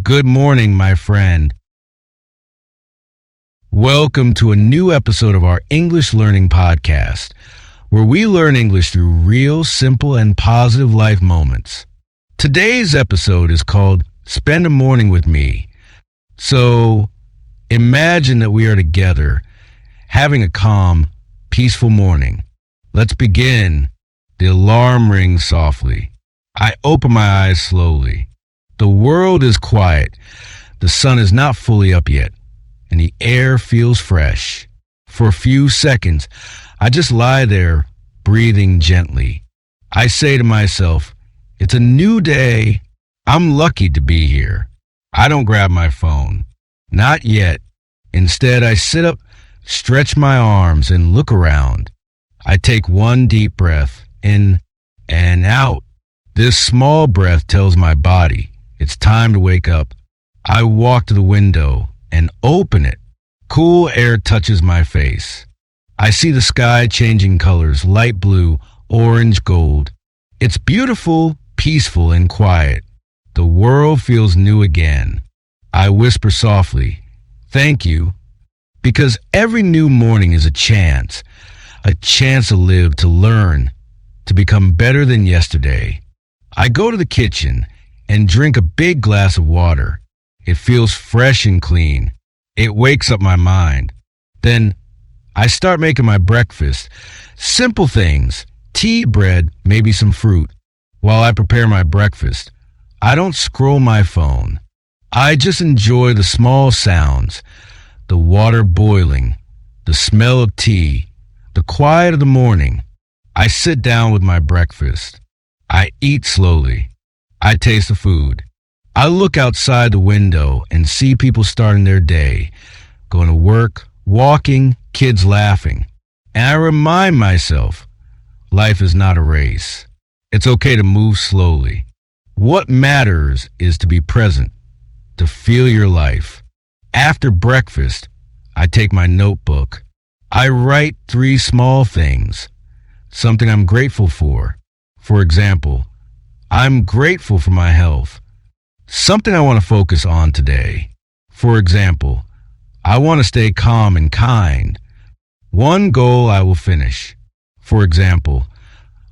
Good morning, my friend. Welcome to a new episode of our English Learning Podcast, where we learn English through real, simple, and positive life moments. Today's episode is called Spend a Morning with Me. So, imagine that we are together, having a calm, peaceful morning. Let's begin. The alarm rings softly. I open my eyes slowly. The world is quiet. The sun is not fully up yet, and the air feels fresh. For a few seconds, I just lie there, breathing gently. I say to myself, it's a new day. I'm lucky to be here. I don't grab my phone. Not yet. Instead, I sit up, stretch my arms, and look around. I take one deep breath, in and out. This small breath tells my body it's time to wake up. I walk to the window and open it. Cool air touches my face. I see the sky changing colors, light blue, orange, gold. It's beautiful, peaceful, and quiet. The world feels new again. I whisper softly, thank you, because every new morning is a chance to live, to learn, to become better than yesterday. I go to the kitchen and drink a big glass of water. It feels fresh and clean. It wakes up my mind. Then I start making my breakfast. Simple things, tea, bread, maybe some fruit. While I prepare my breakfast, I don't scroll my phone. I just enjoy the small sounds, the water boiling, the smell of tea, the quiet of the morning. I sit down with my breakfast. I eat slowly. I taste the food. I look outside the window and see people starting their day, going to work, walking, kids laughing. And I remind myself, life is not a race. It's okay to move slowly. What matters is to be present, to feel your life. After breakfast, I take my notebook. I write 3 small things, something I'm grateful for. For example, I'm grateful for my health. Something I want to focus on today. For example, I want to stay calm and kind. One goal I will finish. For example,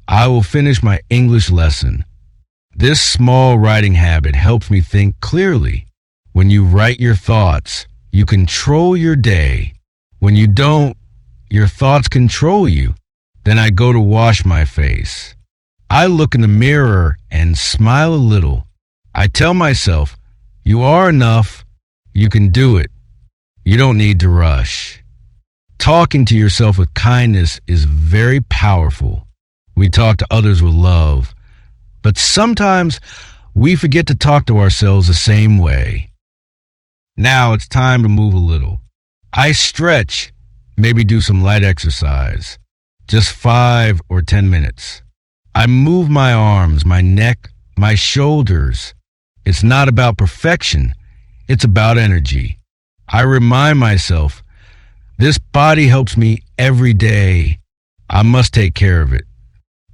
I will finish my English lesson. This small writing habit helps me think clearly. When you write your thoughts, you control your day. When you don't, your thoughts control you. Then I go to wash my face. I look in the mirror and smile a little. I tell myself, you are enough. You can do it. You don't need to rush. Talking to yourself with kindness is very powerful. We talk to others with love. But sometimes we forget to talk to ourselves the same way. Now it's time to move a little. I stretch, maybe do some light exercise. Just 5 or 10 minutes. I move my arms, my neck, my shoulders. It's not about perfection. It's about energy. I remind myself, this body helps me every day. I must take care of it.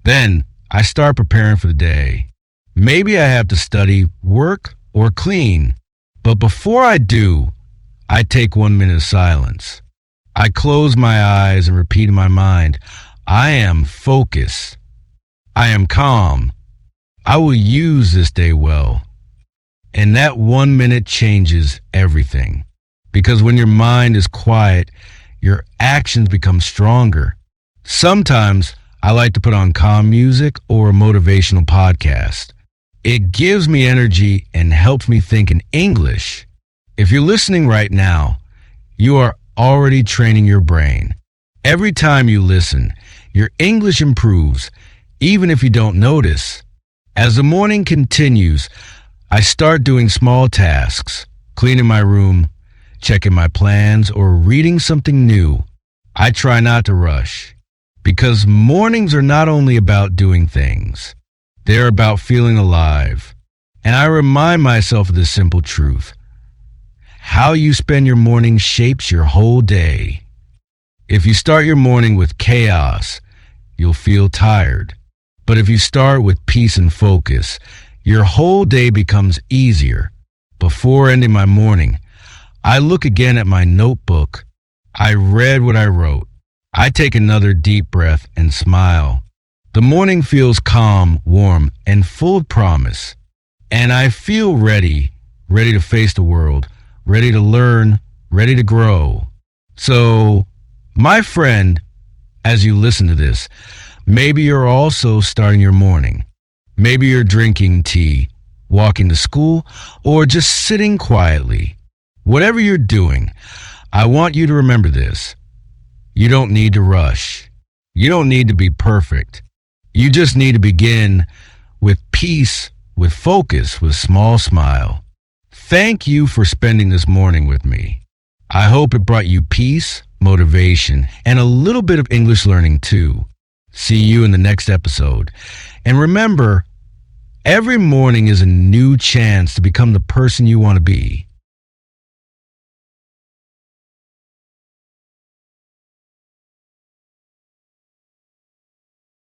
Then I start preparing for the day. Maybe I have to study, work, or clean. But before I do, I take 1 minute of silence. I close my eyes and repeat in my mind, I am focused. I am calm. I will use this day well. And that 1 minute changes everything. Because when your mind is quiet, your actions become stronger. Sometimes I like to put on calm music or a motivational podcast. It gives me energy and helps me think in English. If you're listening right now, you are already training your brain. Every time you listen, your English improves, even if you don't notice. As the morning continues, I start doing small tasks, cleaning my room, checking my plans, or reading something new. I try not to rush, because mornings are not only about doing things, they're about feeling alive. And I remind myself of this simple truth. How you spend your morning shapes your whole day. If you start your morning with chaos, you'll feel tired. But if you start with peace and focus, your whole day becomes easier. Before ending my morning, I look again at my notebook. I read what I wrote. I take another deep breath and smile. The morning feels calm, warm, and full of promise. And I feel ready to face the world, ready to learn, ready to grow. So, my friend, as you listen to this, maybe you're also starting your morning. Maybe you're drinking tea, walking to school, or just sitting quietly. Whatever you're doing, I want you to remember this. You don't need to rush. You don't need to be perfect. You just need to begin with peace, with focus, with a small smile. Thank you for spending this morning with me. I hope it brought you peace, motivation, and a little bit of English learning too. See you in the next episode. And remember, every morning is a new chance to become the person you want to be.